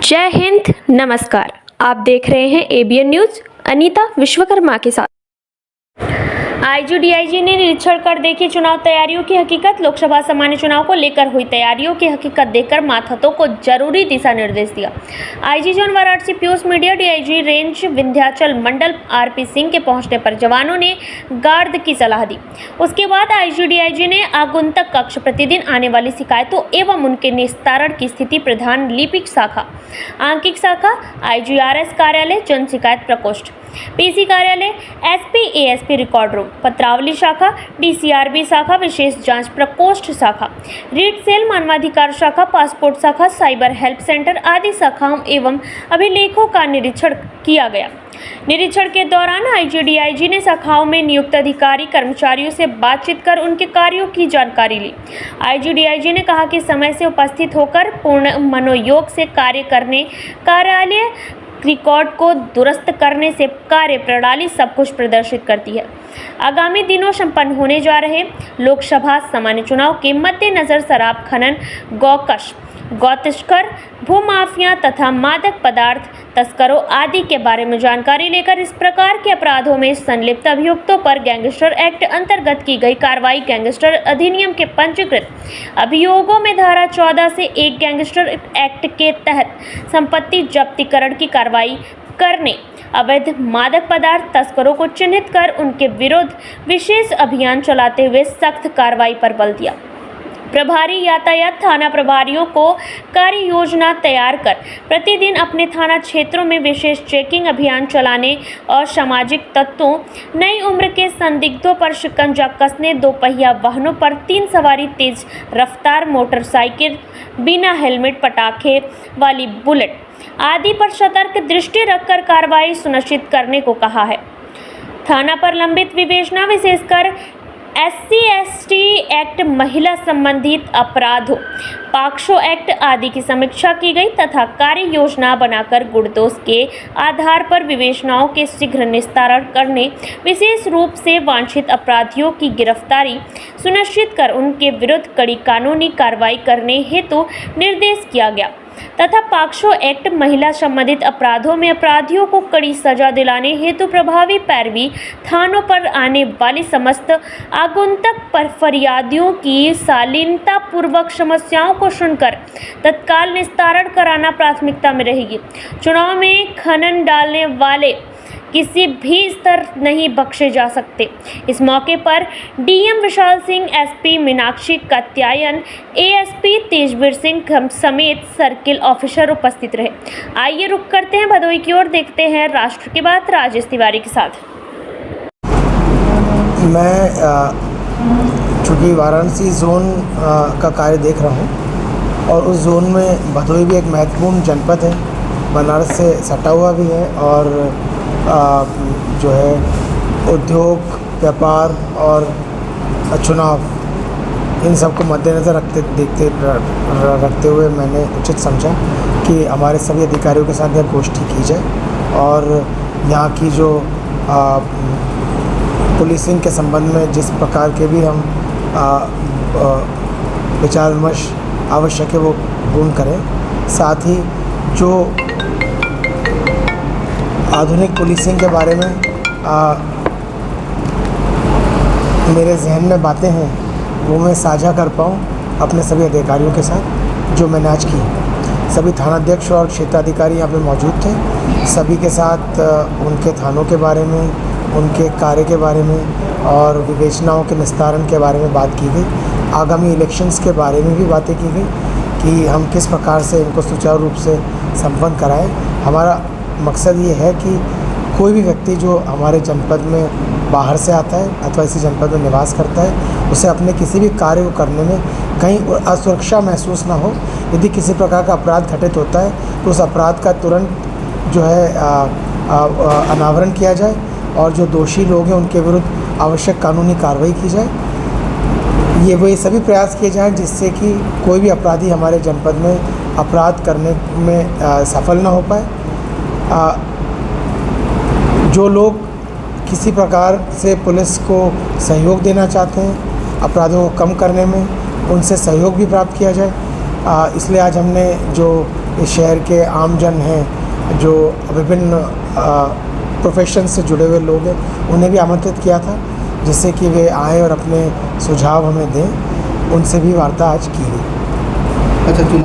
जय हिंद, नमस्कार। आप देख रहे हैं एबीएन न्यूज। अनीता विश्वकर्मा के साथ। आईजी-डीआईजी ने निरीक्षण कर देखी चुनाव तैयारियों की हकीकत। लोकसभा सामान्य चुनाव को लेकर हुई तैयारियों की हकीकत देखकर मातहतों को जरूरी दिशा निर्देश दिया। आईजी जोन वाराणसी पीयूष मीडिया, डीआईजी रेंज विंध्याचल मंडल आरपी सिंह के पहुंचने पर जवानों ने गार्ड की सलाह दी। उसके बाद आईजी-डीआईजी ने आगंतुक कक्ष, प्रतिदिन आने वाली शिकायतों एवं उनके निस्तारण की स्थिति, प्रधान लिपिक शाखा, आंकिक शाखा, आईजीआरएस कार्यालय, जन शिकायत प्रकोष्ठ, पीसी कार्यालय, एसपी एएसपी रिकॉर्ड रूम, पत्रावली शाखा, डीसीआरबी शाखा, विशेष जांच प्रकोष्ठ शाखा, रीड सेल, मानवाधिकार शाखा, पासपोर्ट शाखा, साइबर हेल्प सेंटर आदि शाखाओं एवं अभिलेखों का निरीक्षण किया गया। निरीक्षण के दौरान आईजी-डीआईजी ने शाखाओं में नियुक्त अधिकारी कर्मचारियों से बातचीत कर उनके कार्यों की जानकारी ली। आईजी-डीआईजी ने कहा कि समय से उपस्थित होकर पूर्ण मनोयोग से कार्य करने, कार्यालय रिकॉर्ड को दुरुस्त करने से कार्य प्रणाली सब कुछ प्रदर्शित करती है। आगामी दिनों संपन्न होने जा रहे लोकसभा सामान्य चुनाव के मद्देनजर शराब खनन, गौकश, गौतस्कर, भूमाफिया तथा मादक पदार्थ तस्करों आदि के बारे में जानकारी लेकर इस प्रकार के अपराधों में संलिप्त अभियुक्तों पर गैंगस्टर एक्ट अंतर्गत की गई कार्रवाई, गैंगस्टर अधिनियम के पंजीकृत अभियोगों में धारा 14 से 1 गैंगस्टर एक्ट के तहत संपत्ति जब्तीकरण की कार्रवाई करने, अवैध मादक पदार्थ तस्करों को चिन्हित कर उनके विरुद्ध विशेष अभियान चलाते हुए सख्त कार्रवाई पर बल दिया। प्रभारी यातायात थाना प्रभारियों को कार्य योजना तैयार कर प्रतिदिन अपने थाना क्षेत्रों में विशेष चेकिंग अभियान चलाने और सामाजिक तत्वों, नई उम्र के संदिग्धों पर शिकंजा कसने, 2 पहिया वाहनों पर 3 सवारी, तेज रफ्तार मोटरसाइकिल, बिना हेलमेट, पटाखे वाली बुलेट आदि पर सतर्क दृष्टि रखकर कार्रवाई सुनिश्चित करने को कहा है। थाना पर लंबित विवेचना, विशेषकर SC/ST एक्ट, महिला संबंधित अपराधों, पॉक्सो एक्ट आदि की समीक्षा की गई तथा कार्य योजना बनाकर गुणदोष के आधार पर विवेचनाओं के शीघ्र निस्तारण करने, विशेष रूप से वांछित अपराधियों की गिरफ्तारी सुनिश्चित कर उनके विरुद्ध कड़ी कानूनी कार्रवाई करने हेतु निर्देश किया गया तथा पॉक्सो एक्ट, महिला संबंधित अपराधों में अपराधियों को कड़ी सजा दिलाने हेतु प्रभावी पैरवी, थानों पर आने वाली समस्त आगंतुक पर फरियादियों की शालीनता पूर्वक समस्याओं को सुनकर तत्काल निस्तारण कराना प्राथमिकता में रहेगी। चुनाव में खनन डालने वाले किसी भी स्तर नहीं बख्शे जा सकते। इस मौके पर DM Vishal Singh, SP Meenakshi Katyayan, ASP Tejveer Singh समेत सर्किल ऑफिसर उपस्थित रहे। आइए रुक करते हैं भदोही की ओर, देखते हैं राष्ट्र की बात राजेश तिवारी के साथ। मैं चूँकि वाराणसी जोन का कार्य देख रहा हूँ और उस जोन में भदोही भी एक महत्वपूर्ण जनपद है, बनारस से सटा हुआ भी है और जो है उद्योग, व्यापार और चुनाव, इन सब को मद्देनज़र रखते हुए मैंने उचित समझा कि हमारे सभी अधिकारियों के साथ यह गोष्ठी की जाए और यहाँ की जो पुलिसिंग के संबंध में जिस प्रकार के भी हम विचार विमर्श आवश्यक है वो पूर्ण करें। साथ ही जो आधुनिक पुलिसिंग के बारे में मेरे जहन में बातें हैं वो मैं साझा कर पाऊँ अपने सभी अधिकारियों के साथ, जो मैंने आज की। सभी थानाध्यक्ष और क्षेत्राधिकारी यहाँ पे मौजूद थे। सभी के साथ उनके थानों के बारे में, उनके कार्य के बारे में और विवेचनाओं के निस्तारण के बारे में बात की गई। आगामी इलेक्शंस के बारे में भी बातें की गई कि हम किस प्रकार से इनको सुचारू रूप से संपन्न कराएं। हमारा मकसद ये है कि कोई भी व्यक्ति जो हमारे जनपद में बाहर से आता है अथवा इसी जनपद में निवास करता है, उसे अपने किसी भी कार्य को करने में कहीं असुरक्षा महसूस ना हो। यदि किसी प्रकार का अपराध घटित होता है तो उस अपराध का तुरंत जो है अनावरण किया जाए और जो दोषी लोग हैं उनके विरुद्ध आवश्यक कानूनी कार्रवाई की जाए। ये सभी प्रयास किए जाएँ जिससे कि कोई भी अपराधी हमारे जनपद में अपराध करने में सफल ना हो पाए। जो लोग किसी प्रकार से पुलिस को सहयोग देना चाहते हैं अपराधों को कम करने में, उनसे सहयोग भी प्राप्त किया जाए। इसलिए आज हमने जो इस शहर के आमजन हैं, जो विभिन्न प्रोफेशन से जुड़े हुए लोग हैं, उन्हें भी आमंत्रित किया था, जिससे कि वे आएँ और अपने सुझाव हमें दें। उनसे भी वार्ता आज की गई। अच्छा,